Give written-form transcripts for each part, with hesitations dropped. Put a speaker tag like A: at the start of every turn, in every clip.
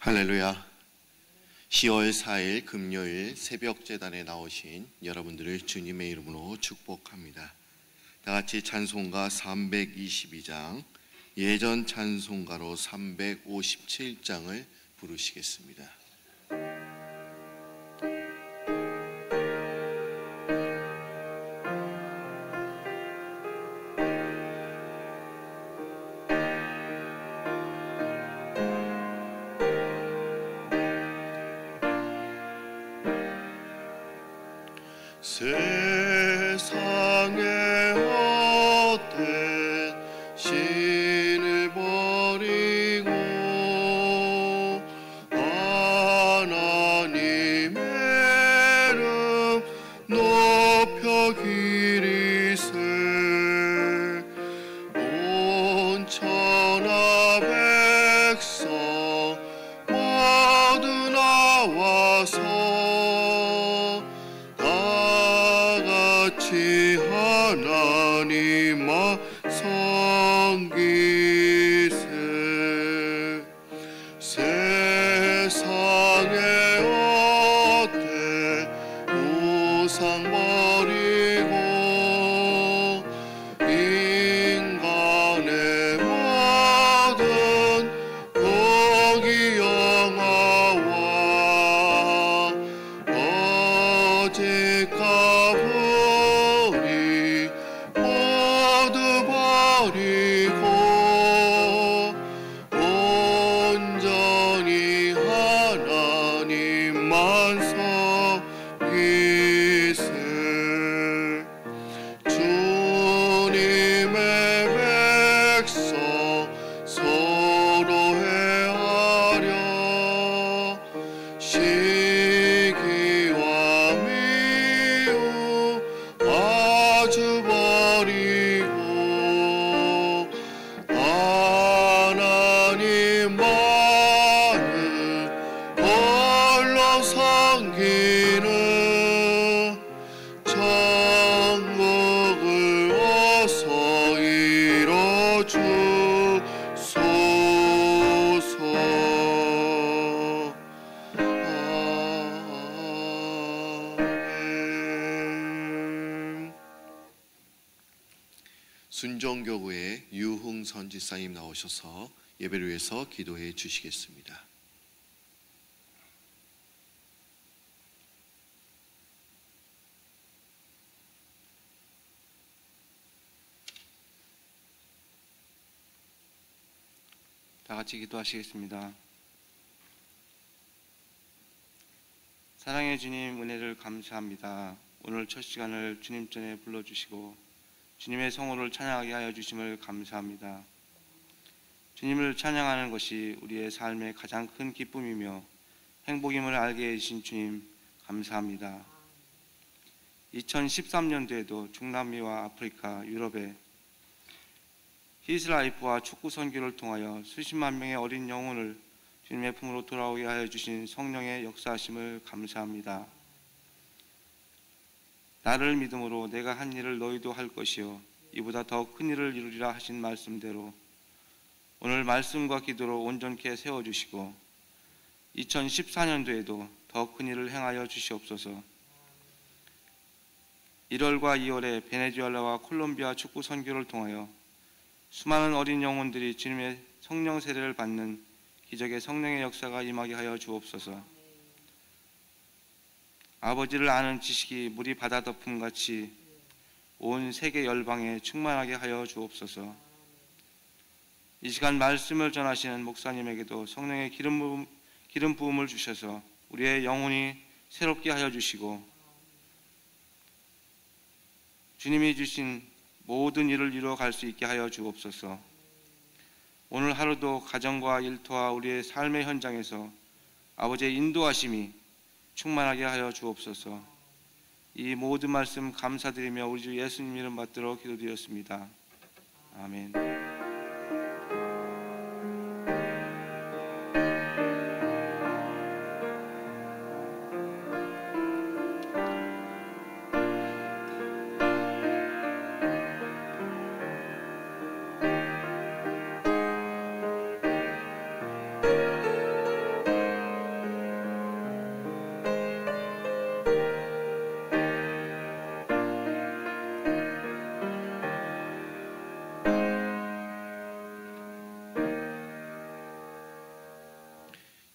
A: 할렐루야. 10월 4일 금요일 새벽 제단에 나오신 여러분들을 주님의 이름으로 축복합니다. 다 같이 찬송가 322장, 예전 찬송가로 357장을 부르시겠습니다.
B: 세상에 헛된 신을 버리고 하나님의 이름 높여 기리세. 온 천하 백성 모두 나와서 하나님만 섬기세. 세상에 헛된 우상 버리고 인간의 모든 공의 영화와 거짓과 버리고 온전히 하나님만 섬기세. 주님의 백성 서로 헤아려 시기와 미움 아주 버리고 하나님만을 홀로 섬기는 천국을 어서 이뤄주소서. 아멘.
A: 순종교구의 유흥 선지사님 나오셔서 예배를 위해서 기도해 주시겠습니다.
C: 다 같이 기도하시겠습니다. 사랑의 주님, 은혜를 감사합니다. 오늘 첫 시간을 주님 전에 불러주시고 주님의 성호를 찬양하게 하여 주심을 감사합니다. 주님을 찬양하는 것이 우리의 삶의 가장 큰 기쁨이며 행복임을 알게 해주신 주님 감사합니다. 2013년도에도 중남미와 아프리카, 유럽에 히스라이프와 축구 선교를 통하여 수십만 명의 어린 영혼을 주님의 품으로 돌아오게 하여 주신 성령의 역사하심을 감사합니다. 나를 믿음으로 내가 한 일을 너희도 할 것이요 이보다 더 큰 일을 이루리라 하신 말씀대로 오늘 말씀과 기도로 온전케 세워주시고 2014년도에도 더 큰 일을 행하여 주시옵소서. 1월과 2월에 베네수엘라와 콜롬비아 축구 선교를 통하여 수많은 어린 영혼들이 주님의 성령 세례를 받는 기적의 성령의 역사가 임하게 하여 주옵소서. 아버지를 아는 지식이 물이 바다 덮음같이 온 세계 열방에 충만하게 하여 주옵소서. 이 시간 말씀을 전하시는 목사님에게도 성령의 기름 부음을 주셔서 우리의 영혼이 새롭게 하여 주시고 주님이 주신 모든 일을 이루어갈 수 있게 하여 주옵소서. 오늘 하루도 가정과 일터와 우리의 삶의 현장에서 아버지의 인도하심이 충만하게 하여 주옵소서. 이 모든 말씀 감사드리며 우리 주 예수님 이름 받들어 기도드렸습니다. 아멘.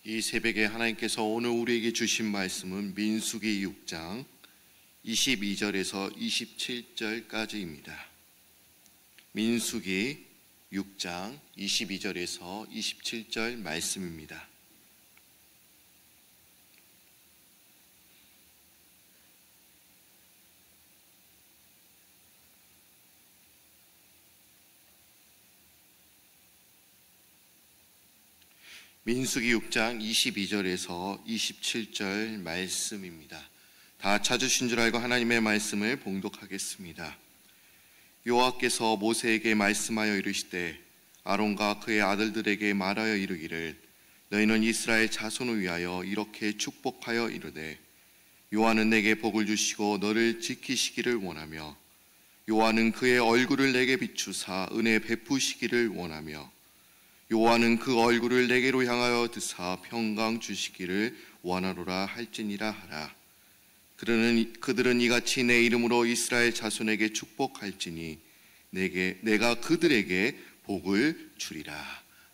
A: 이 새벽에 하나님께서 오늘 우리에게 주신 말씀은 민수기 6장 22절에서 27절까지입니다. 민수기 6장 22절에서 27절 말씀입니다. 민수기 6장 22절에서 27절 말씀입니다. 다 찾으신 줄 알고 하나님의 말씀을 봉독하겠습니다. 여호와께서 모세에게 말씀하여 이르시되 아론과 그의 아들들에게 말하여 이르기를 너희는 이스라엘 자손을 위하여 이렇게 축복하여 이르되 여호와는 내게 복을 주시고 너를 지키시기를 원하며 여호와는 그의 얼굴을 내게 비추사 은혜 베푸시기를 원하며 여호와는 그 얼굴을 내게로 향하여 드사 평강 주시기를 원하노라 할지니라 하라. 그들은 이같이 내 이름으로 이스라엘 자손에게 축복할지니 내가 그들에게 복을 주리라.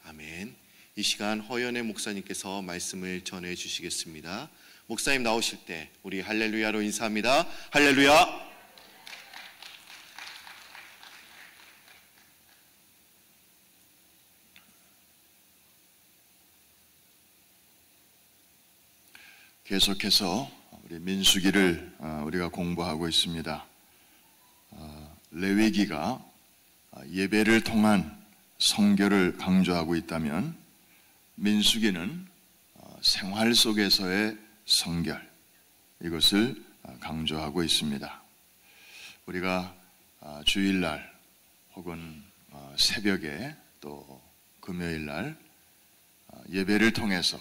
A: 아멘. 이 시간 허연의 목사님께서 말씀을 전해 주시겠습니다. 목사님 나오실 때 우리 할렐루야로 인사합니다. 할렐루야.
B: 계속해서 우리 민수기를 우리가 공부하고 있습니다. 레위기가 예배를 통한 성결을 강조하고 있다면 민수기는 생활 속에서의 성결, 이것을 강조하고 있습니다. 우리가 주일날 혹은 새벽에 또 금요일날 예배를 통해서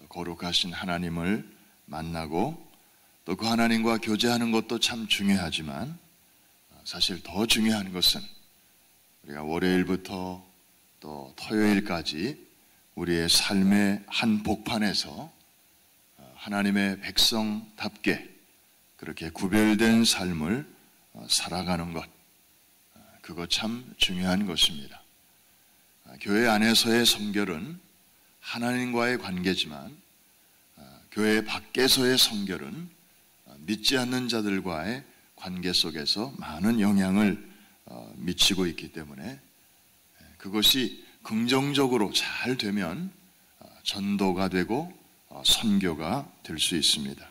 B: 거룩하신 하나님을 만나고 또 그 하나님과 교제하는 것도 참 중요하지만 사실 더 중요한 것은 우리가 월요일부터 또 토요일까지 우리의 삶의 한 복판에서 하나님의 백성답게 그렇게 구별된 삶을 살아가는 것, 그거 참 중요한 것입니다. 교회 안에서의 성결은 하나님과의 관계지만 교회 밖에서의 성결은 믿지 않는 자들과의 관계 속에서 많은 영향을 미치고 있기 때문에 그것이 긍정적으로 잘 되면 전도가 되고 선교가 될 수 있습니다.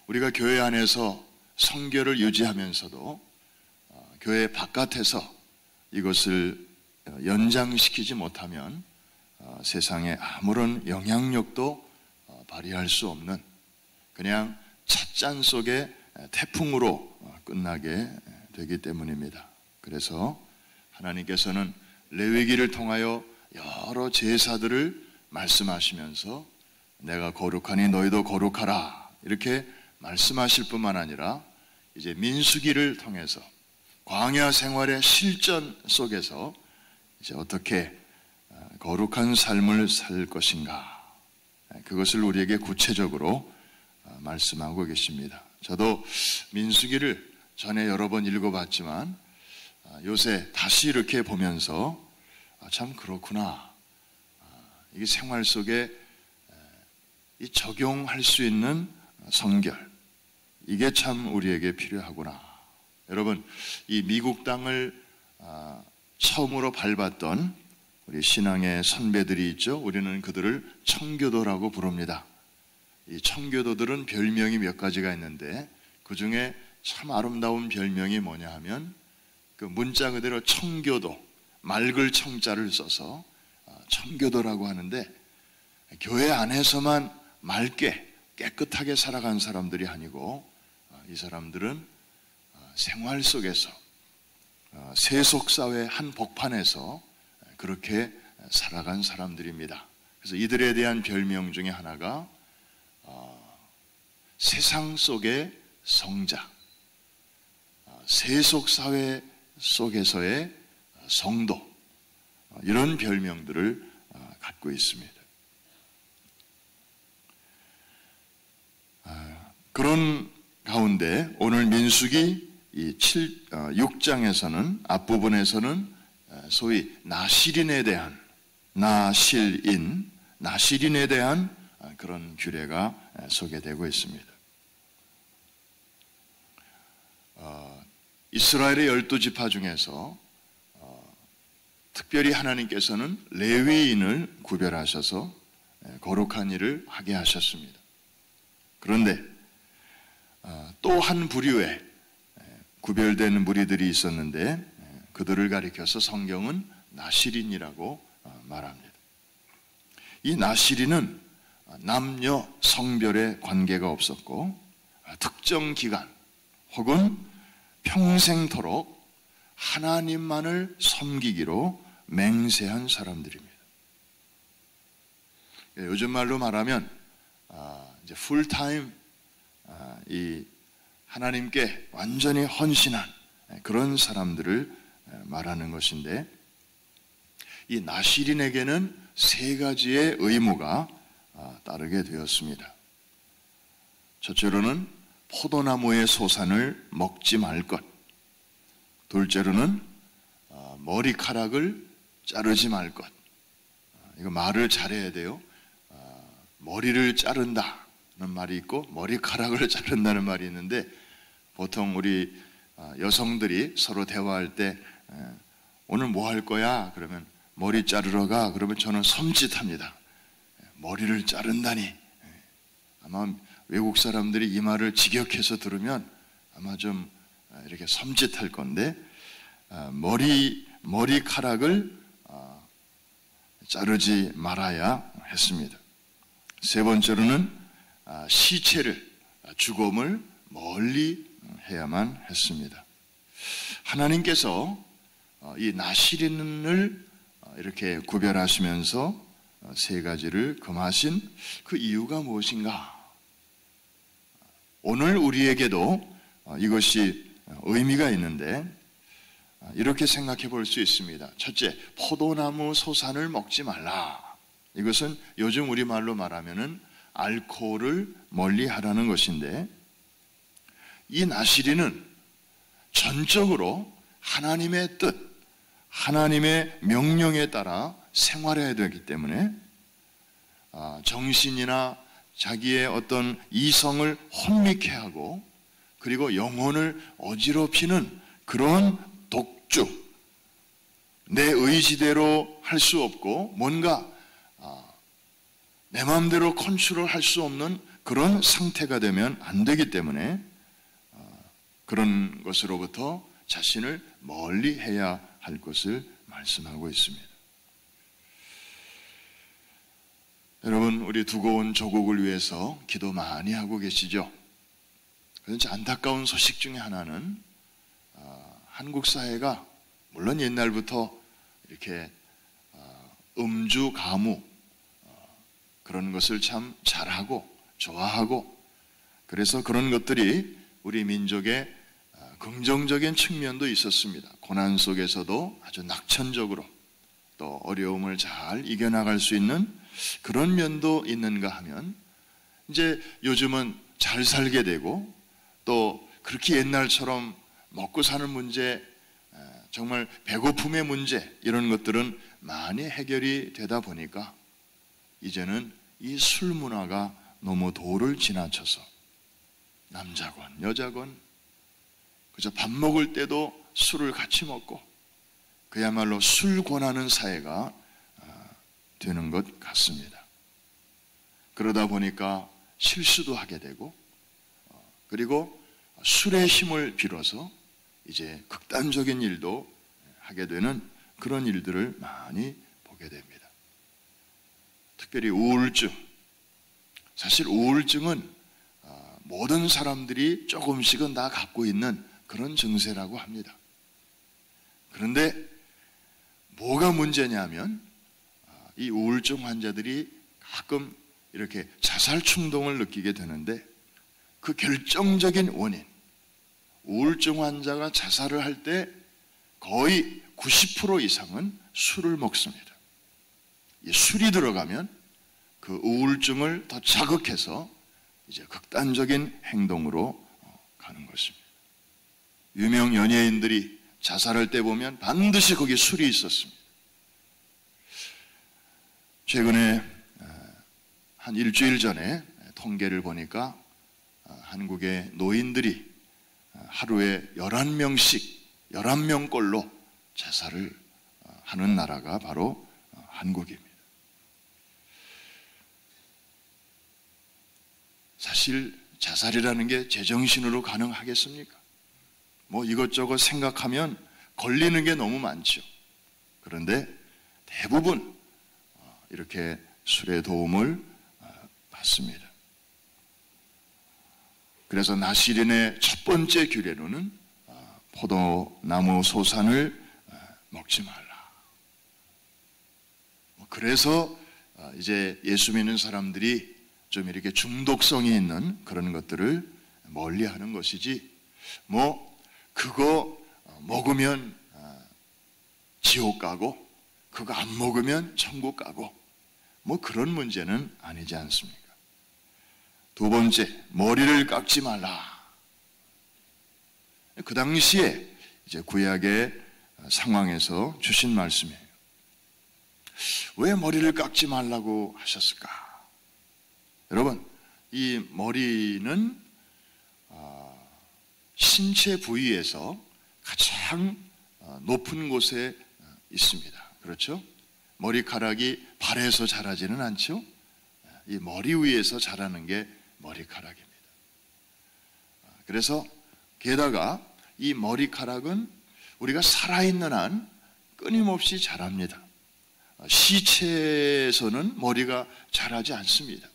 B: 우리가 교회 안에서 성결을 유지하면서도 교회 바깥에서 이것을 연장시키지 못하면 세상에 아무런 영향력도 발휘할 수 없는 그냥 찻잔 속의 태풍으로 끝나게 되기 때문입니다. 그래서 하나님께서는 레위기를 통하여 여러 제사들을 말씀하시면서 내가 거룩하니 너희도 거룩하라 이렇게 말씀하실 뿐만 아니라 이제 민수기를 통해서 광야 생활의 실전 속에서 이제 어떻게 거룩한 삶을 살 것인가, 그것을 우리에게 구체적으로 말씀하고 계십니다. 저도 민수기를 전에 여러 번 읽어봤지만 요새 다시 이렇게 보면서 참 그렇구나, 이게 생활 속에 적용할 수 있는 성결, 이게 참 우리에게 필요하구나. 여러분, 이 미국 땅을 처음으로 밟았던 우리 신앙의 선배들이 있죠. 우리는 그들을 청교도라고 부릅니다. 이 청교도들은 별명이 몇 가지가 있는데 그 중에 참 아름다운 별명이 뭐냐 하면 그 문자 그대로 청교도, 맑을 청자를 써서 청교도라고 하는데 교회 안에서만 맑게 깨끗하게 살아간 사람들이 아니고 이 사람들은 생활 속에서 세속사회 한 복판에서 그렇게 살아간 사람들입니다. 그래서 이들에 대한 별명 중에 하나가 세상 속의 성자, 세속사회 속에서의 성도, 이런 별명들을 갖고 있습니다. 그런 가운데 오늘 민수기 6장에서는 앞부분에서는 소위 나실인에 대한, 나실인, 나시린에 대한 그런 규례가 소개되고 있습니다. 이스라엘의 12지파 중에서 특별히 하나님께서는 레위인을 구별하셔서 거룩한 일을 하게 하셨습니다. 그런데 또 한 부류의 구별된 무리들이 있었는데 그들을 가리켜서 성경은 나시린이라고 말합니다. 이 나시린은 남녀 성별에 관계가 없었고 특정 기간 혹은 평생토록 하나님만을 섬기기로 맹세한 사람들입니다. 요즘 말로 말하면 이제 풀타임 이 하나님께 완전히 헌신한 그런 사람들을 말하는 것인데, 이 나시린에게는 세 가지의 의무가 따르게 되었습니다. 첫째로는 포도나무의 소산을 먹지 말 것, 둘째로는 머리카락을 자르지 말 것. 이거 말을 잘해야 돼요. 머리를 자른다는 말이 있고 머리카락을 자른다는 말이 있는데, 보통 우리 여성들이 서로 대화할 때 오늘 뭐 할 거야? 그러면 머리 자르러 가. 그러면 저는 섬찟합니다. 머리를 자른다니. 아마 외국 사람들이 이 말을 직역해서 들으면 아마 좀 이렇게 섬찟할 건데, 머리카락을 자르지 말아야 했습니다. 세 번째로는 시체를, 죽음을 멀리 해야만 했습니다. 하나님께서 이 나시린을 이렇게 구별하시면서 세 가지를 금하신 그 이유가 무엇인가? 오늘 우리에게도 이것이 의미가 있는데 이렇게 생각해 볼 수 있습니다. 첫째, 포도나무 소산을 먹지 말라. 이것은 요즘 우리말로 말하면은 알코올을 멀리 하라는 것인데, 이 나시린은 전적으로 하나님의 뜻, 하나님의 명령에 따라 생활해야 되기 때문에 정신이나 자기의 어떤 이성을 혼미케 하고 그리고 영혼을 어지럽히는 그런 독주, 내 의지대로 할 수 없고 뭔가 내 마음대로 컨트롤할 수 없는 그런 상태가 되면 안 되기 때문에 그런 것으로부터 자신을 멀리 해야 할 것을 말씀하고 있습니다. 여러분, 우리 두고 온 조국을 위해서 기도 많이 하고 계시죠? 그런데 안타까운 소식 중에 하나는 한국 사회가 물론 옛날부터 이렇게 음주, 가무 그런 것을 참 잘하고 좋아하고, 그래서 그런 것들이 우리 민족의 긍정적인 측면도 있었습니다. 고난 속에서도 아주 낙천적으로 또 어려움을 잘 이겨나갈 수 있는 그런 면도 있는가 하면, 이제 요즘은 잘 살게 되고 또 그렇게 옛날처럼 먹고 사는 문제, 정말 배고픔의 문제, 이런 것들은 많이 해결이 되다 보니까 이제는 이 술 문화가 너무 도를 지나쳐서 남자건 여자건 그저 밥 먹을 때도 술을 같이 먹고 그야말로 술 권하는 사회가 되는 것 같습니다. 그러다 보니까 실수도 하게 되고, 그리고 술의 힘을 빌어서 이제 극단적인 일도 하게 되는 그런 일들을 많이 보게 됩니다. 특별히 우울증. 사실 우울증은 모든 사람들이 조금씩은 다 갖고 있는 그런 증세라고 합니다. 그런데 뭐가 문제냐면 이 우울증 환자들이 가끔 이렇게 자살 충동을 느끼게 되는데, 그 결정적인 원인, 우울증 환자가 자살을 할 때 거의 90% 이상은 술을 먹습니다. 이 술이 들어가면 그 우울증을 더 자극해서 이제 극단적인 행동으로 가는 것입니다. 유명 연예인들이 자살할 때 보면 반드시 거기에 술이 있었습니다. 최근에 한 일주일 전에 통계를 보니까 한국의 노인들이 하루에 11명씩 11명꼴로 자살을 하는 나라가 바로 한국입니다. 사실 자살이라는 게 제정신으로 가능하겠습니까? 뭐 이것저것 생각하면 걸리는 게 너무 많죠. 그런데 대부분 이렇게 술의 도움을 받습니다. 그래서 나시린의 첫 번째 규례로는 포도나무 소산을 먹지 말라. 그래서 이제 예수 믿는 사람들이 좀 이렇게 중독성이 있는 그런 것들을 멀리하는 것이지, 뭐 그거 먹으면 지옥 가고 그거 안 먹으면 천국 가고 뭐 그런 문제는 아니지 않습니까? 두 번째, 머리를 깎지 말라. 그 당시에 이제 구약의 상황에서 주신 말씀이에요. 왜 머리를 깎지 말라고 하셨을까? 여러분, 이 머리는 신체 부위에서 가장 높은 곳에 있습니다. 그렇죠? 머리카락이 발에서 자라지는 않죠? 이 머리 위에서 자라는 게 머리카락입니다. 그래서 게다가 이 머리카락은 우리가 살아있는 한 끊임없이 자랍니다. 시체에서는 머리가 자라지 않습니다.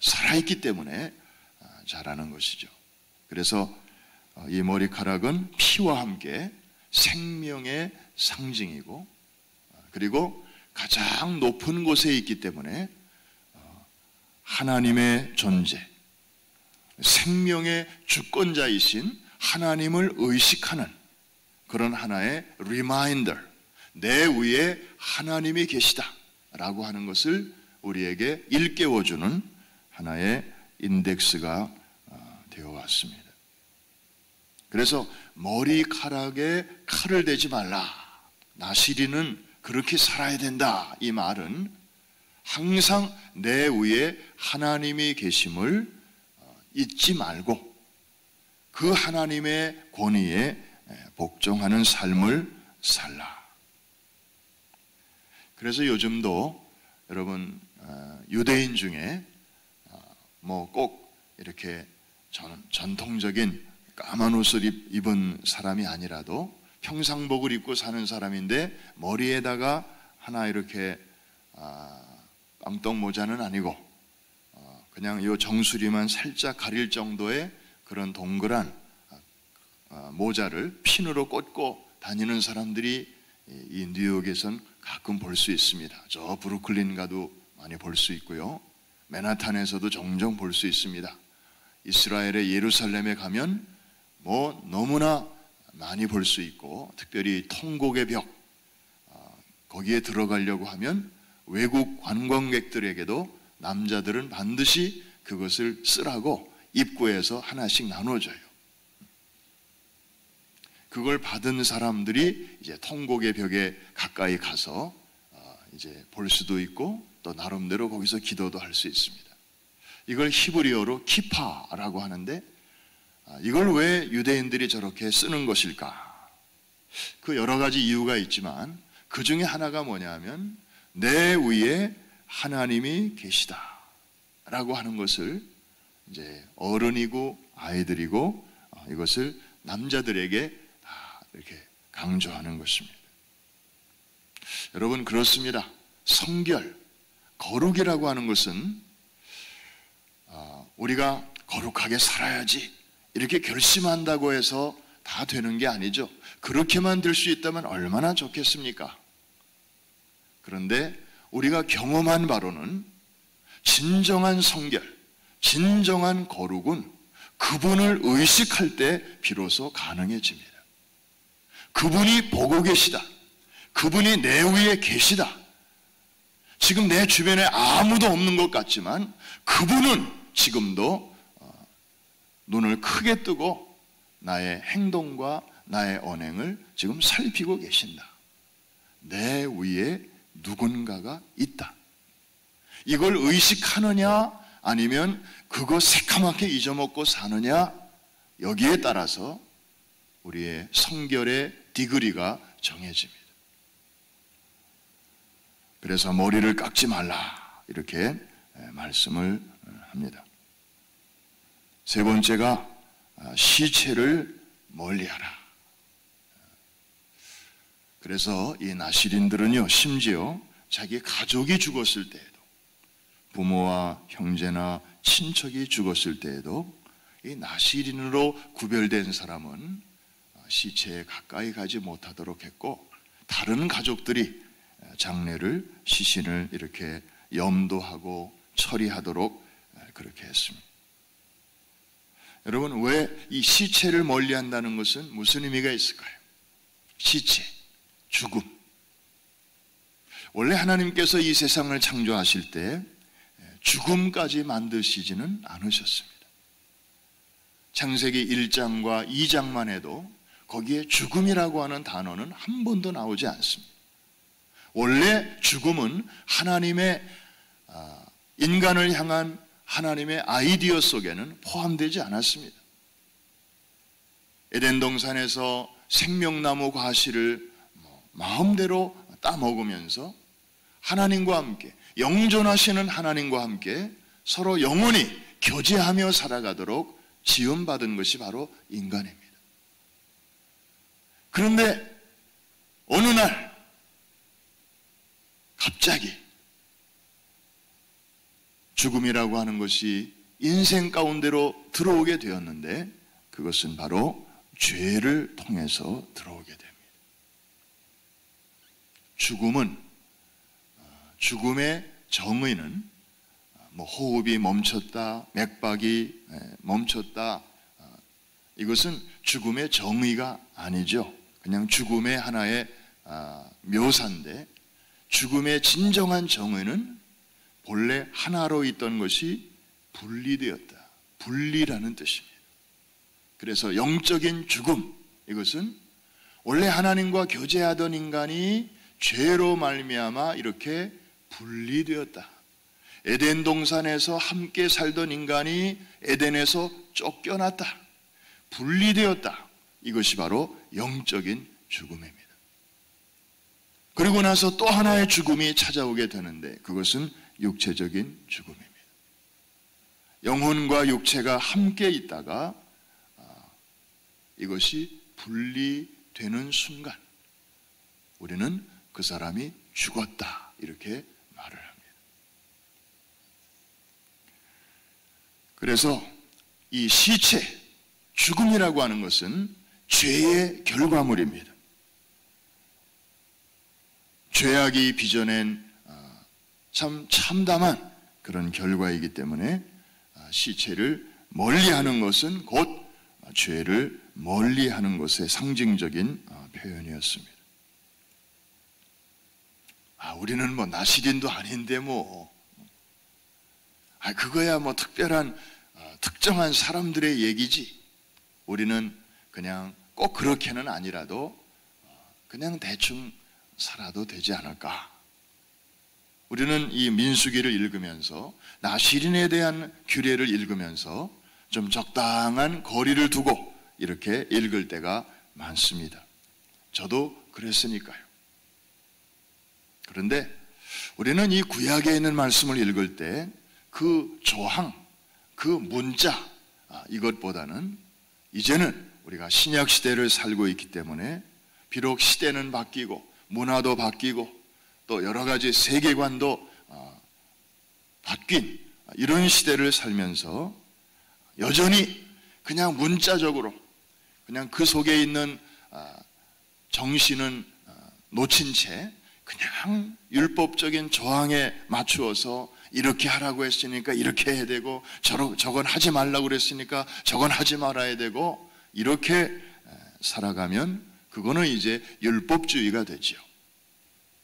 B: 살아있기 때문에 자라는 것이죠. 그래서 이 머리카락은 피와 함께 생명의 상징이고, 그리고 가장 높은 곳에 있기 때문에 하나님의 존재, 생명의 주권자이신 하나님을 의식하는 그런 하나의 리마인더, 내 위에 하나님이 계시다라고 하는 것을 우리에게 일깨워주는 하나의 인덱스가 되어 왔습니다. 그래서 머리카락에 칼을 대지 말라, 나시린은 그렇게 살아야 된다, 이 말은 항상 내 위에 하나님이 계심을 잊지 말고 그 하나님의 권위에 복종하는 삶을 살라. 그래서 요즘도 여러분 유대인 중에 뭐 꼭 이렇게 전통적인 까만 옷을 입은 사람이 아니라도 평상복을 입고 사는 사람인데 머리에다가 하나 이렇게 빵떡 모자는 아니고 그냥 이 정수리만 살짝 가릴 정도의 그런 동그란 모자를 핀으로 꽂고 다니는 사람들이 이 뉴욕에선 가끔 볼 수 있습니다. 저 브루클린 가도 많이 볼 수 있고요. 맨하탄에서도 종종 볼 수 있습니다. 이스라엘의 예루살렘에 가면 뭐 너무나 많이 볼 수 있고, 특별히 통곡의 벽 거기에 들어가려고 하면 외국 관광객들에게도 남자들은 반드시 그것을 쓰라고 입구에서 하나씩 나눠줘요. 그걸 받은 사람들이 이제 통곡의 벽에 가까이 가서 이제 볼 수도 있고 또 나름대로 거기서 기도도 할 수 있습니다. 이걸 히브리어로 키파라고 하는데, 이걸 왜 유대인들이 저렇게 쓰는 것일까? 그 여러 가지 이유가 있지만 그 중에 하나가 뭐냐면 내 위에 하나님이 계시다라고 하는 것을 이제 어른이고 아이들이고 이것을 남자들에게 다 이렇게 강조하는 것입니다. 여러분, 그렇습니다. 성결, 거룩이라고 하는 것은 우리가 거룩하게 살아야지 이렇게 결심한다고 해서 다 되는 게 아니죠. 그렇게만 될 수 있다면 얼마나 좋겠습니까? 그런데 우리가 경험한 바로는 진정한 성결, 진정한 거룩은 그분을 의식할 때 비로소 가능해집니다. 그분이 보고 계시다, 그분이 내 위에 계시다, 지금 내 주변에 아무도 없는 것 같지만 그분은 지금도 눈을 크게 뜨고 나의 행동과 나의 언행을 지금 살피고 계신다. 내 위에 누군가가 있다. 이걸 의식하느냐 아니면 그거 새카맣게 잊어먹고 사느냐, 여기에 따라서 우리의 성결의 디그리가 정해집니다. 그래서 머리를 깎지 말라 이렇게 말씀을 합니다. 세 번째가 시체를 멀리하라. 그래서 이 나시린들은요, 심지어 자기 가족이 죽었을 때에도, 부모와 형제나 친척이 죽었을 때에도 이 나시린으로 구별된 사람은 시체에 가까이 가지 못하도록 했고, 다른 가족들이 장례를, 시신을 이렇게 염도하고 처리하도록 그렇게 했습니다. 여러분, 왜 이 시체를 멀리한다는 것은 무슨 의미가 있을까요? 시체, 죽음. 원래 하나님께서 이 세상을 창조하실 때 죽음까지 만드시지는 않으셨습니다. 창세기 1장과 2장만 해도 거기에 죽음이라고 하는 단어는 한 번도 나오지 않습니다. 원래 죽음은 하나님의 인간을 향한 하나님의 아이디어 속에는 포함되지 않았습니다. 에덴 동산에서 생명나무 과실을 마음대로 따먹으면서 하나님과 함께, 영존하시는 하나님과 함께 서로 영원히 교제하며 살아가도록 지음받은 것이 바로 인간입니다. 그런데 어느 날 갑자기 죽음이라고 하는 것이 인생 가운데로 들어오게 되었는데, 그것은 바로 죄를 통해서 들어오게 됩니다. 죽음의 정의는 호흡이 멈췄다, 맥박이 멈췄다, 이것은 죽음의 정의가 아니죠. 그냥 죽음의 하나의 묘사인데, 죽음의 진정한 정의는 본래 하나로 있던 것이 분리되었다. 분리라는 뜻입니다. 그래서 영적인 죽음, 이것은 원래 하나님과 교제하던 인간이 죄로 말미암아 이렇게 분리되었다. 에덴 동산에서 함께 살던 인간이 에덴에서 쫓겨났다. 분리되었다. 이것이 바로 영적인 죽음입니다. 그리고 나서 또 하나의 죽음이 찾아오게 되는데, 그것은 육체적인 죽음입니다. 영혼과 육체가 함께 있다가 이것이 분리되는 순간 우리는 그 사람이 죽었다 이렇게 말을 합니다. 그래서 이 시체, 죽음이라고 하는 것은 죄의 결과물입니다. 죄악이 빚어낸 참 참담한 그런 결과이기 때문에 시체를 멀리하는 것은 곧 죄를 멀리하는 것의 상징적인 표현이었습니다. 우리는 나시린도 아닌데 그거야 특별한 특정한 사람들의 얘기지. 우리는 그냥 꼭 그렇게는 아니라도 그냥 대충 살아도 되지 않을까. 우리는 이 민수기를 읽으면서 나시린에 대한 규례를 읽으면서 좀 적당한 거리를 두고 이렇게 읽을 때가 많습니다. 저도 그랬으니까요. 그런데 우리는 이 구약에 있는 말씀을 읽을 때 그 조항, 그 문자, 이것보다는 이제는 우리가 신약 시대를 살고 있기 때문에 비록 시대는 바뀌고 문화도 바뀌고 또 여러 가지 세계관도 바뀐 이런 시대를 살면서 여전히 그냥 문자적으로 그냥 그 속에 있는 정신은 놓친 채 그냥 율법적인 조항에 맞추어서 이렇게 하라고 했으니까 이렇게 해야 되고 저건 하지 말라고 그랬으니까 저건 하지 말아야 되고 이렇게 살아가면 그거는 이제 율법주의가 되죠.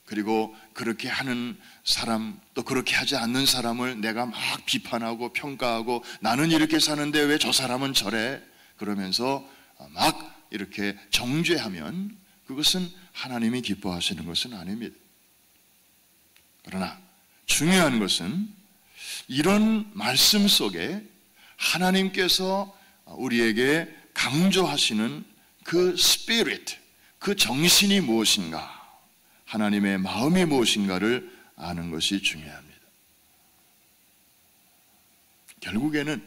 B: 그리고 그렇게 하는 사람 또 그렇게 하지 않는 사람을 내가 막 비판하고 평가하고 나는 이렇게 사는데 왜 저 사람은 저래? 그러면서 막 이렇게 정죄하면 그것은 하나님이 기뻐하시는 것은 아닙니다. 그러나 중요한 것은 이런 말씀 속에 하나님께서 우리에게 강조하시는 그 스피릿, 그 정신이 무엇인가, 하나님의 마음이 무엇인가를 아는 것이 중요합니다. 결국에는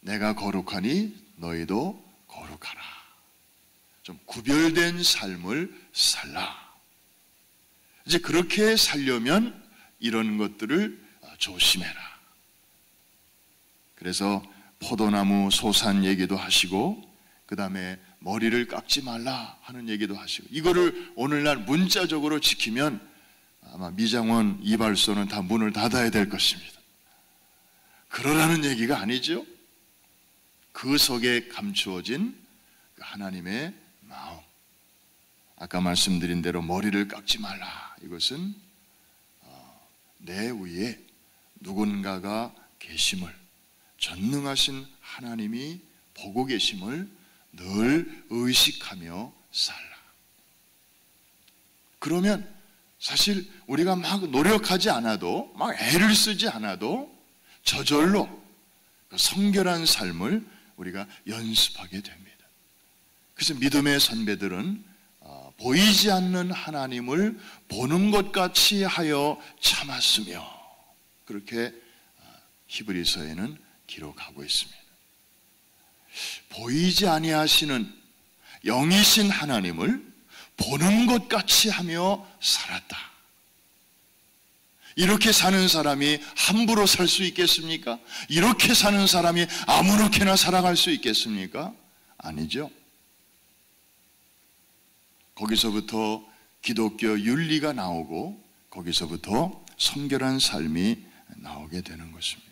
B: 내가 거룩하니 너희도 거룩하라. 좀 구별된 삶을 살라. 이제 그렇게 살려면 이런 것들을 조심해라. 그래서 포도나무 소산 얘기도 하시고, 그 다음에 머리를 깎지 말라 하는 얘기도 하시고, 이거를 오늘날 문자적으로 지키면 아마 미장원 이발소는 다 문을 닫아야 될 것입니다. 그러라는 얘기가 아니죠. 그 속에 감추어진 하나님의 마음, 아까 말씀드린 대로 머리를 깎지 말라, 이것은 내 위에 누군가가 계심을, 전능하신 하나님이 보고 계심을 늘 의식하며 살라. 그러면 사실 우리가 막 노력하지 않아도, 막 애를 쓰지 않아도 저절로 그 성결한 삶을 우리가 연습하게 됩니다. 그래서 믿음의 선배들은 보이지 않는 하나님을 보는 것 같이 하여 참았으며, 그렇게 히브리서에는 기록하고 있습니다. 보이지 아니하시는 영이신 하나님을 보는 것 같이 하며 살았다. 이렇게 사는 사람이 함부로 살 수 있겠습니까? 이렇게 사는 사람이 아무렇게나 살아갈 수 있겠습니까? 아니죠. 거기서부터 기독교 윤리가 나오고, 거기서부터 성결한 삶이 나오게 되는 것입니다.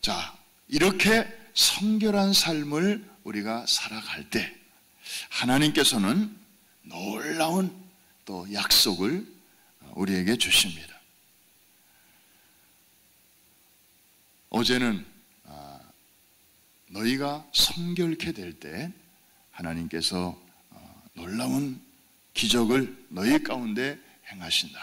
B: 자, 이렇게 성결한 삶을 우리가 살아갈 때 하나님께서는 놀라운 또 약속을 우리에게 주십니다. 어제는 너희가 성결케 될 때 하나님께서 놀라운 기적을 너희 가운데 행하신다.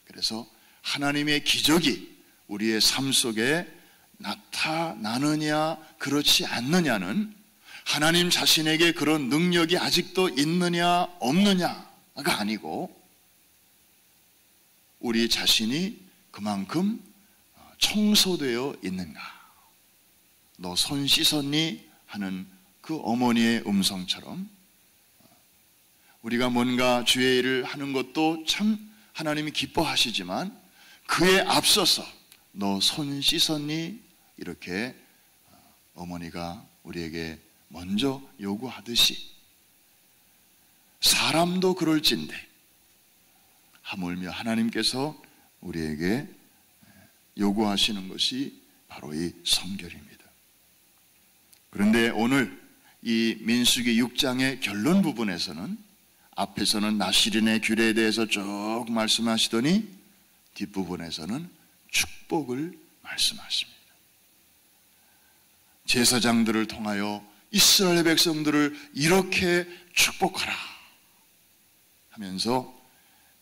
B: 그래서 하나님의 기적이 우리의 삶 속에 나타나느냐 그렇지 않느냐는 하나님 자신에게 그런 능력이 아직도 있느냐 없느냐가 아니고, 우리 자신이 그만큼 청소되어 있는가. 너 손 씻었니? 하는 그 어머니의 음성처럼 우리가 뭔가 주의 일을 하는 것도 참 하나님이 기뻐하시지만, 그에 앞서서 너 손 씻었니? 이렇게 어머니가 우리에게 먼저 요구하듯이 사람도 그럴진데 하물며 하나님께서 우리에게 요구하시는 것이 바로 이 성결입니다. 그런데 오늘 이 민수기 6장의 결론 부분에서는, 앞에서는 나시린의 규례에 대해서 쭉 말씀하시더니 뒷부분에서는 축복을 말씀하십니다. 제사장들을 통하여 이스라엘 백성들을 이렇게 축복하라 하면서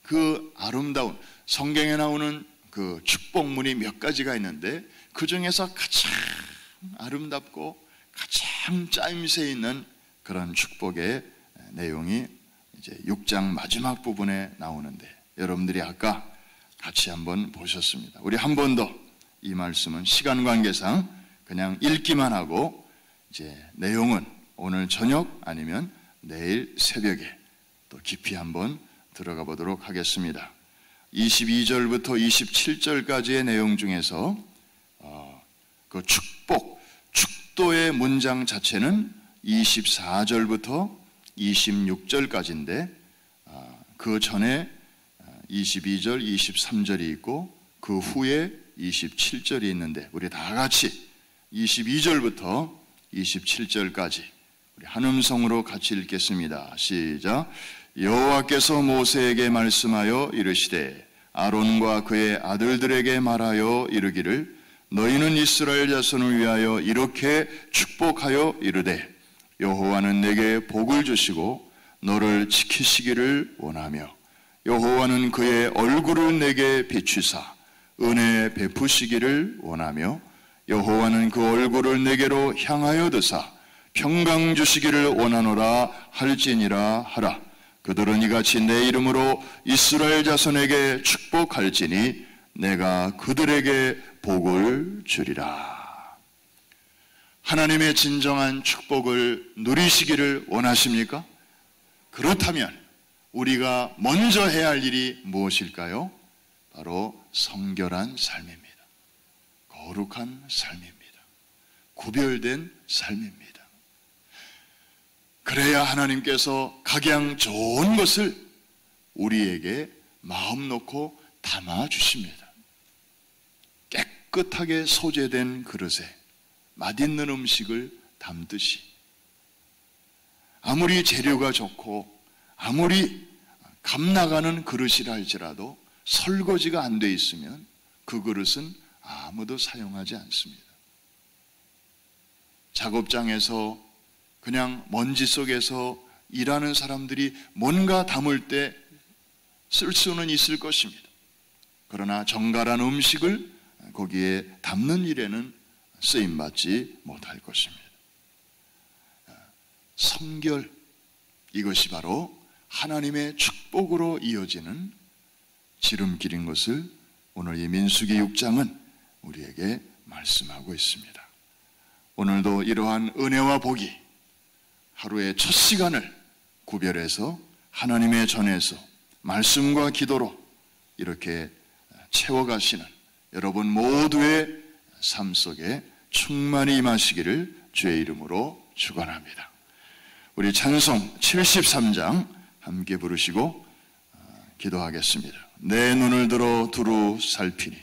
B: 그 아름다운, 성경에 나오는 그 축복문이 몇 가지가 있는데, 그 중에서 가장 아름답고 가장 짜임새 있는 그런 축복의 내용이 이제 6장 마지막 부분에 나오는데, 여러분들이 아까 같이 한번 보셨습니다. 우리 한 번 더 이 말씀은 시간 관계상 그냥 읽기만 하고, 이제 내용은 오늘 저녁 아니면 내일 새벽에 또 깊이 한번 들어가 보도록 하겠습니다. 22절부터 27절까지의 내용 중에서 그 축도의 문장 자체는 24절부터 26절까지인데, 그 전에 22절, 23절이 있고 그 후에 27절이 있는데, 우리 다 같이 22절부터 27절까지 우리 한 음성으로 같이 읽겠습니다. 시작. 여호와께서 모세에게 말씀하여 이르시되 아론과 그의 아들들에게 말하여 이르기를, 너희는 이스라엘 자손을 위하여 이렇게 축복하여 이르되, 여호와는 내게 복을 주시고 너를 지키시기를 원하며 여호와는 그의 얼굴을 내게 비추사 은혜 베푸시기를 원하며 여호와는 그 얼굴을 내게로 향하여 드사 평강 주시기를 원하노라 할지니라 하라. 그들은 이같이 내 이름으로 이스라엘 자손에게 축복할지니 내가 그들에게 복을 주리라. 하나님의 진정한 축복을 누리시기를 원하십니까? 그렇다면 우리가 먼저 해야 할 일이 무엇일까요? 바로 성결한 삶입니다. 거룩한 삶입니다. 구별된 삶입니다. 그래야 하나님께서 각양 좋은 것을 우리에게 마음 놓고 담아 주십니다. 깨끗하게 소재된 그릇에 맛있는 음식을 담듯이 아무리 재료가 좋고 아무리 값 나가는 그릇이라 할지라도 설거지가 안 돼 있으면 그 그릇은 아무도 사용하지 않습니다. 작업장에서 그냥 먼지 속에서 일하는 사람들이 뭔가 담을 때 쓸 수는 있을 것입니다. 그러나 정갈한 음식을 거기에 담는 일에는 쓰임받지 못할 것입니다. 성결, 이것이 바로 하나님의 축복으로 이어지는 지름길인 것을 오늘 이 민수기 6장은 우리에게 말씀하고 있습니다. 오늘도 이러한 은혜와 복이 하루의 첫 시간을 구별해서 하나님의 전에서 말씀과 기도로 이렇게 채워가시는 여러분 모두의 삶 속에 충만히 임하시기를 주의 이름으로 축원합니다. 우리 찬송 73장 함께 부르시고 기도하겠습니다. 내 눈을 들어 두루 살피니.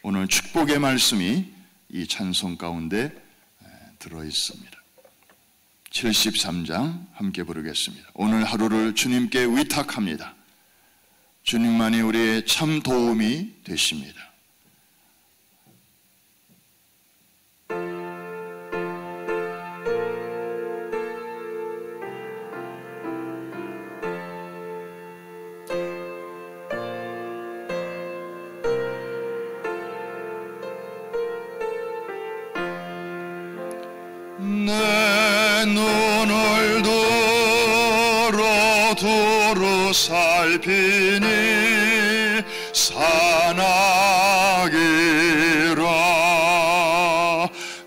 B: 오늘 축복의 말씀이 이 찬송 가운데 들어 있습니다. 73장 함께 부르겠습니다. 오늘 하루를 주님께 위탁합니다. 주님만이 우리의 참 도움이 되십니다. 내 눈을 들어 두루 살피니 산악이라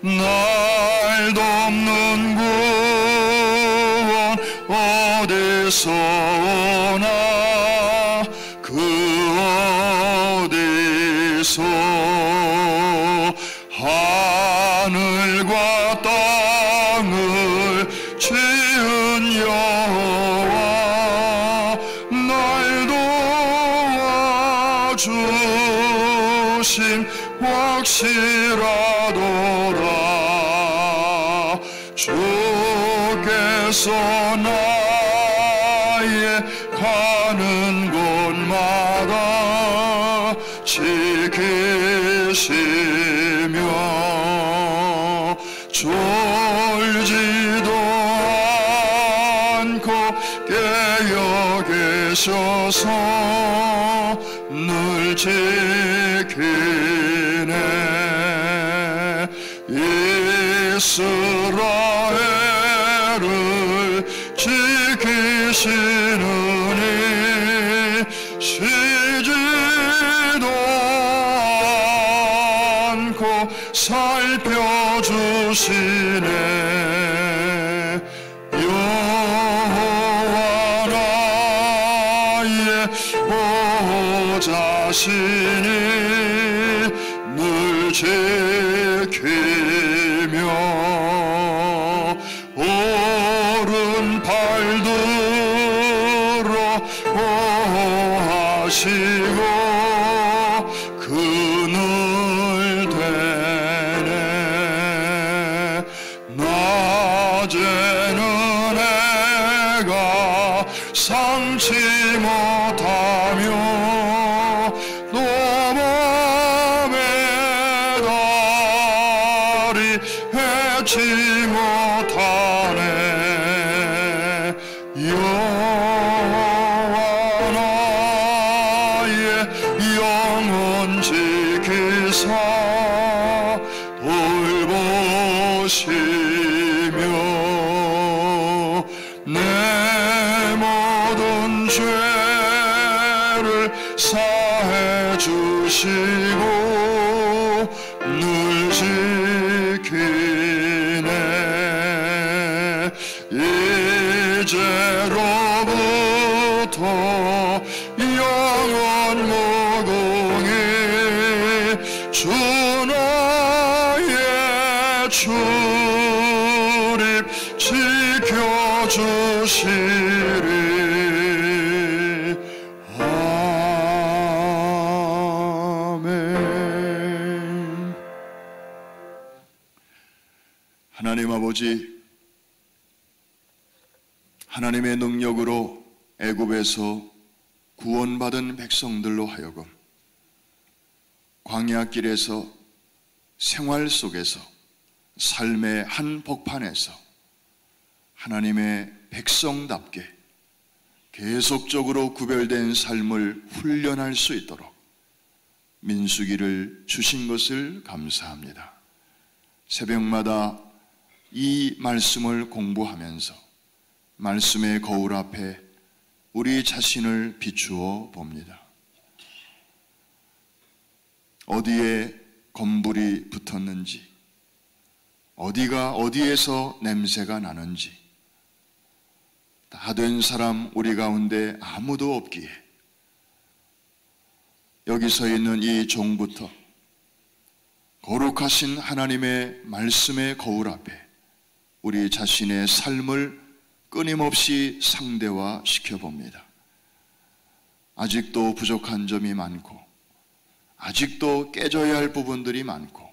B: 날 돕는 구원 어디서 오나 그 어디서 하늘과 땅을 지은 여호와 날 도와주심 확실하도다. 주께서 나의 가는 곳마다 지키시며 졸지도 않고 깨어 계셔서 늘 지키네. 이스라엘을 지키시느니 쉬지도 않고 살펴주시네. 여호와 나의 보좌시니 늘 지키며 오른팔 들어 보호하시고 그늘 되네. 낮에는 내가 삼지 못하며 또 밤에 달이 해치 못하네. 지키사 돌보시며 내 모든 죄를 사해 주시고 늘 지키네. 이제로부터 영원 무궁히 주 나의 출입 지켜주시리. 아멘. 하나님 아버지, 하나님의 능력으로 애굽에서 구원받은 백성들로 하여금 광야길에서 생활 속에서 삶의 한 복판에서 하나님의 백성답게 계속적으로 구별된 삶을 훈련할 수 있도록 민수기를 주신 것을 감사합니다. 새벽마다 이 말씀을 공부하면서 말씀의 거울 앞에 우리 자신을 비추어 봅니다. 어디에 검불이 붙었는지, 어디가 어디에서 냄새가 나는지, 다 된 사람 우리 가운데 아무도 없기에 여기 서 있는 이 종부터 거룩하신 하나님의 말씀의 거울 앞에 우리 자신의 삶을 끊임없이 상대화 시켜봅니다. 아직도 부족한 점이 많고, 아직도 깨져야 할 부분들이 많고,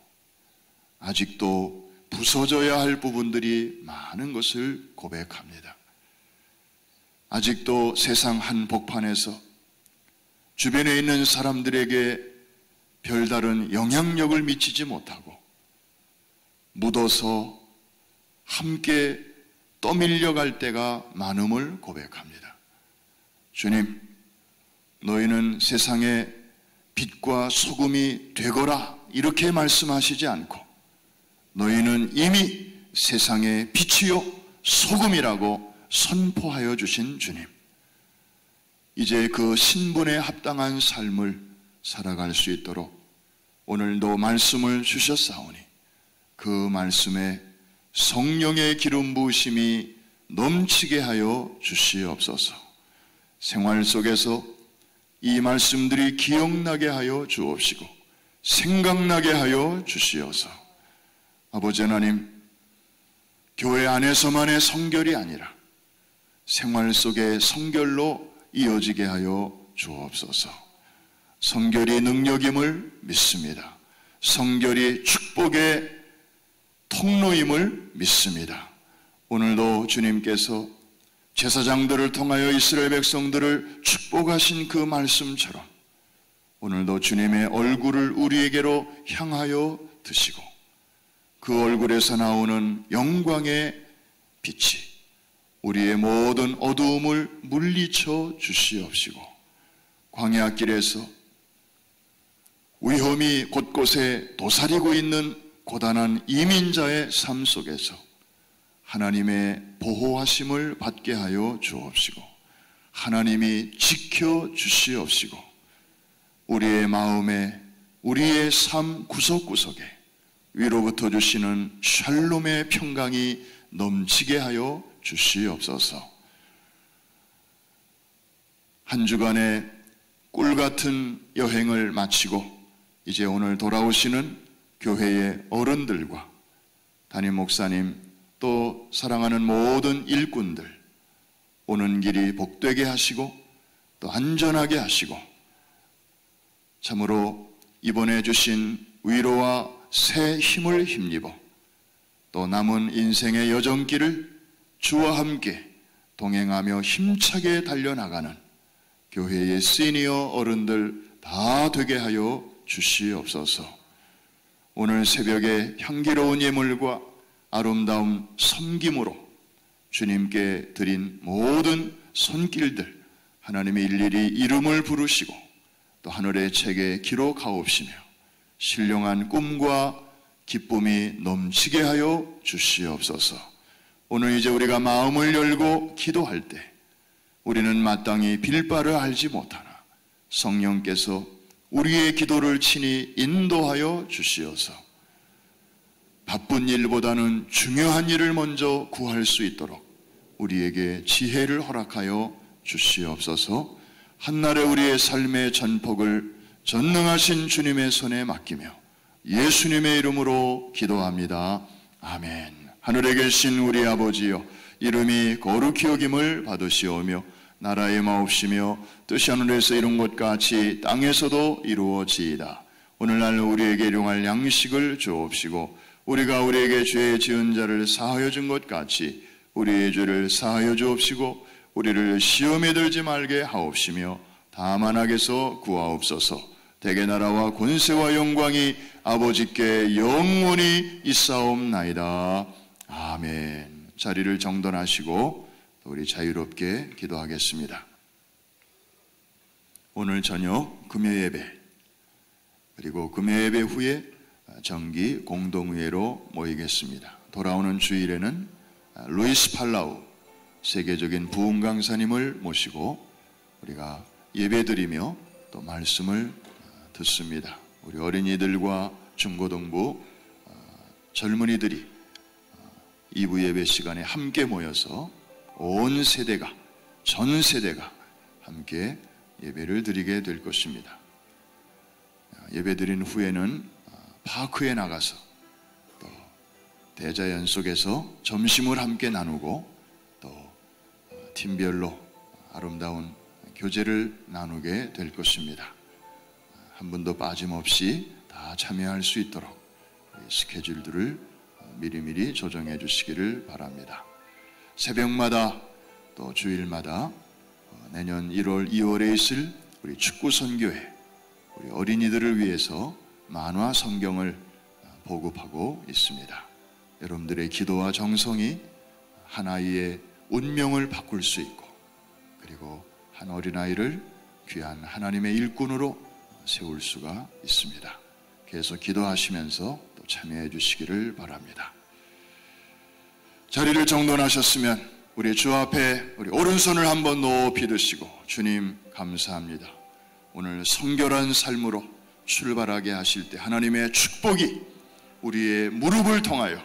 B: 아직도 부서져야 할 부분들이 많은 것을 고백합니다. 아직도 세상 한복판에서 주변에 있는 사람들에게 별다른 영향력을 미치지 못하고 묻어서 함께 떠밀려갈 때가 많음을 고백합니다. 주님, 너희는 세상의 빛과 소금이 되거라 이렇게 말씀하시지 않고 너희는 이미 세상의 빛이요 소금이라고 선포하여 주신 주님, 이제 그 신분에 합당한 삶을 살아갈 수 있도록 오늘도 말씀을 주셨사오니 그 말씀에 성령의 기름 부으심이 넘치게 하여 주시옵소서. 생활 속에서 이 말씀들이 기억나게 하여 주옵시고 생각나게 하여 주시옵소서. 아버지 하나님, 교회 안에서만의 성결이 아니라 생활 속의 성결로 이어지게 하여 주옵소서. 성결이 능력임을 믿습니다. 성결이 축복의 통로임을 믿습니다. 오늘도 주님께서 제사장들을 통하여 이스라엘 백성들을 축복하신 그 말씀처럼 오늘도 주님의 얼굴을 우리에게로 향하여 드시고 그 얼굴에서 나오는 영광의 빛이 우리의 모든 어두움을 물리쳐 주시옵시고 광야길에서 위험이 곳곳에 도사리고 있는 고단한 이민자의 삶 속에서 하나님의 보호하심을 받게 하여 주옵시고 하나님이 지켜 주시옵시고 우리의 마음에 우리의 삶 구석구석에 위로부터 주시는 샬롬의 평강이 넘치게 하여 주시옵소서. 한 주간의 꿀같은 여행을 마치고 이제 오늘 돌아오시는 교회의 어른들과 담임 목사님 또 사랑하는 모든 일꾼들 오는 길이 복되게 하시고 또 안전하게 하시고 참으로 이번에 주신 위로와 새 힘을 힘입어 또 남은 인생의 여정길을 주와 함께 동행하며 힘차게 달려나가는 교회의 시니어 어른들 다 되게 하여 주시옵소서. 오늘 새벽에 향기로운 예물과 아름다운 섬김으로 주님께 드린 모든 손길들 하나님이 일일이 이름을 부르시고 또 하늘의 책에 기록하옵시며 신령한 꿈과 기쁨이 넘치게 하여 주시옵소서. 오늘 이제 우리가 마음을 열고 기도할 때 우리는 마땅히 빌 바를 알지 못하나 성령께서 우리의 기도를 친히 인도하여 주시어서 바쁜 일보다는 중요한 일을 먼저 구할 수 있도록 우리에게 지혜를 허락하여 주시옵소서. 한날의 우리의 삶의 전폭을 전능하신 주님의 손에 맡기며 예수님의 이름으로 기도합니다. 아멘. 하늘에 계신 우리 아버지여, 이름이 거룩히 여김을 받으시오며 나라의 마옵시며 뜻이 하늘에서 이룬 것 같이 땅에서도 이루어지이다. 오늘날 우리에게 일용할 양식을 주옵시고 우리가 우리에게 죄 지은 자를 사하여 준 것 같이 우리의 죄를 사하여 주옵시고 우리를 시험에 들지 말게 하옵시며 다만 악에서 구하옵소서. 대개 나라와 권세와 영광이 아버지께 영원히 있사옵나이다. 아멘. 자리를 정돈하시고 우리 자유롭게 기도하겠습니다. 오늘 저녁 금요예배 그리고 금요예배 후에 정기 공동회로 모이겠습니다. 돌아오는 주일에는 루이스 팔라우 세계적인 부흥 강사님을 모시고 우리가 예배드리며 또 말씀을 듣습니다. 우리 어린이들과 중고등부 젊은이들이 2부 예배 시간에 함께 모여서 온 세대가, 전 세대가 함께 예배를 드리게 될 것입니다. 예배 드린 후에는 파크에 나가서 또 대자연 속에서 점심을 함께 나누고 또 팀별로 아름다운 교제를 나누게 될 것입니다. 한 분도 빠짐없이 다 참여할 수 있도록 스케줄들을 미리미리 조정해 주시기를 바랍니다. 새벽마다 또 주일마다 내년 1월, 2월에 있을 우리 축구 선교회, 우리 어린이들을 위해서 만화 성경을 보급하고 있습니다. 여러분들의 기도와 정성이 한 아이의 운명을 바꿀 수 있고 그리고 한 어린아이를 귀한 하나님의 일꾼으로 세울 수가 있습니다. 계속 기도하시면서 또 참여해 주시기를 바랍니다. 자리를 정돈하셨으면 우리 주 앞에 우리 오른손을 한번 높이 드시고 주님 감사합니다. 오늘 성결한 삶으로 출발하게 하실 때 하나님의 축복이 우리의 무릎을 통하여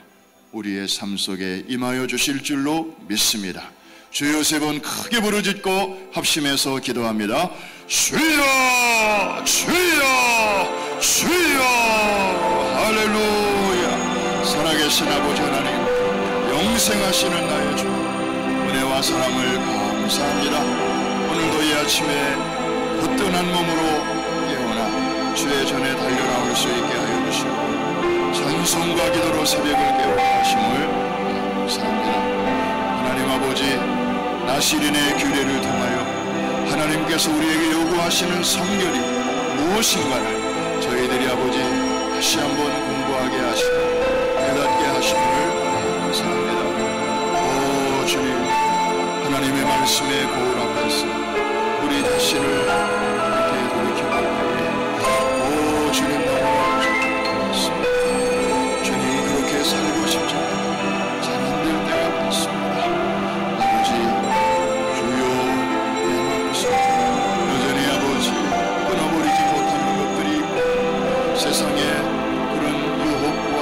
B: 우리의 삶 속에 임하여 주실 줄로 믿습니다. 주여 세 번 크게 부르짖고 합심해서 기도합니다. 주여 주여 주여 할렐루야. 살아계신 아버지 하나님, 영생하시는 나의 주, 은혜와 사랑을 감사합니다. 오늘도 이 아침에 허뜬한 몸으로 깨어나 주의 전에 달려나올 수 있게 하여 주시고 찬송과 기도로 새벽을 깨우게 하심을 감사합니다. 하나님 아버지, 나시린의 규례를 통하여 하나님께서 우리에게 요구하시는 성결이 무엇인가를 저희들이 아버지 다시 한번 공부하게 하시고 깨닫게 하심을 감사합니다. 오 주님, 하나님의 말씀의 거울 앞에서 우리 자신을 이렇게 돌이켜볼 때에 오 주님 너무 고맙습니다. 주님 그렇게 살고 싶지만 잘 안 될 때가 많습니다. 아버지 주여 내 마음속 여전히 아버지 끊어버리지 못하는 것들이 있고 세상에 그런 유혹과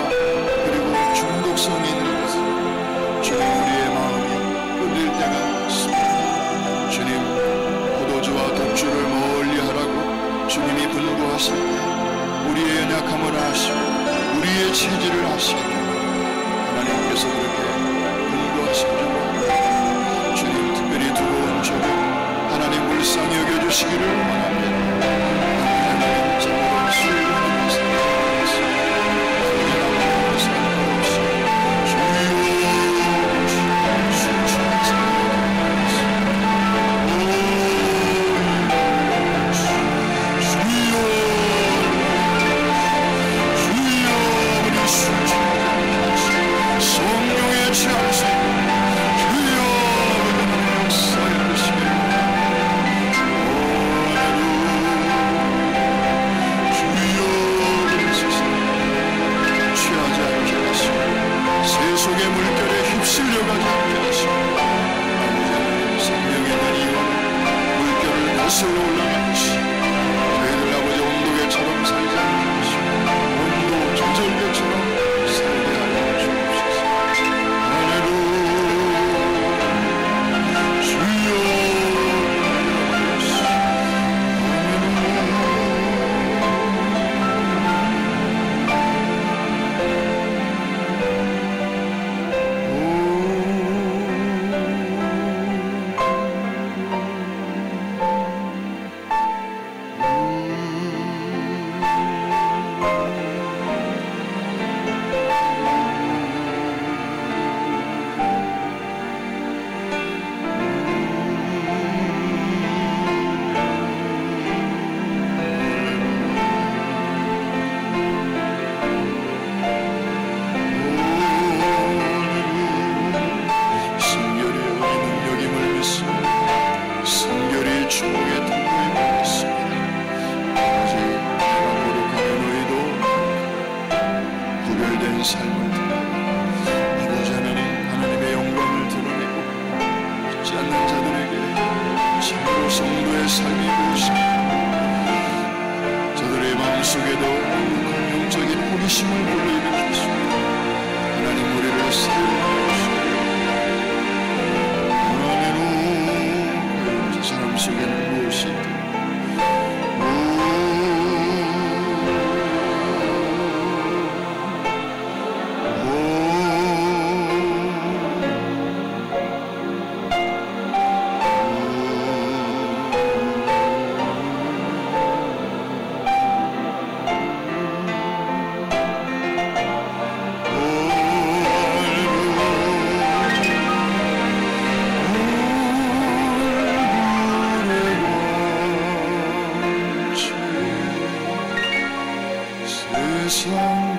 B: 그리고 중독성이 있는 것을 주님 우리의 마음이 끌릴 때가 많습니다. 주님 포도주와 독주를 멀리 하라고 주님이 분부하실 때 우리의 연약함을 아시고 우리의 체질을 아시고 하나님께서 그렇게 분부하신 줄 압니다. 주님 특별히 두려운 조금 하나님 불쌍히 여겨주시기를 원합니다. 하나님 자녀를 수고하는 사랑하겠습니다. 언제나 상관없이 주여 순수한 사랑하겠습니다. 주여 우리 순수한 성령의 속에도 긍정적인 호기심을 불러일으키십니다. 하나님 우리를 살려주시고 하나님 그 사람 속에는 무엇이 있든 세상